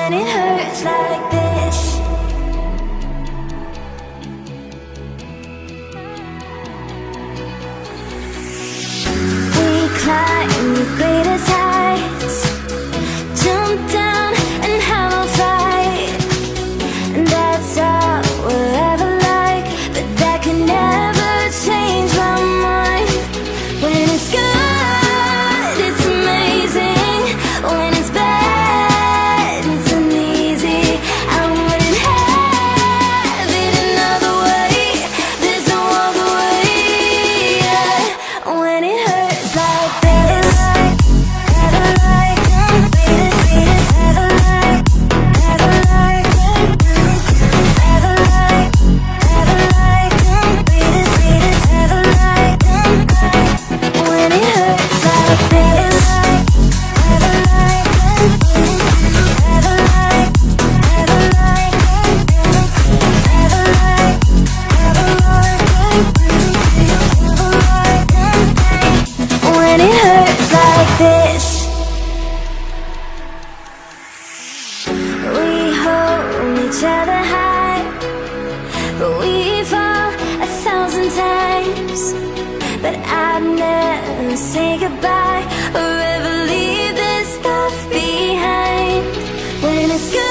when it hurts like this. We climb the greatest heights, jump down and have a fight, and that's all we'll ever like. But that can never change my mind. When it's good, it's amazing. When it's bad, it's uneasy. I wouldn't have it another way. There's no other way, yeah. When it hurts like this, when it hurts like this. When it hurts like this, we hold each other high, but we fall 1,000 times. But I'd never say goodbye or ever leave this stuff behind. When it's good,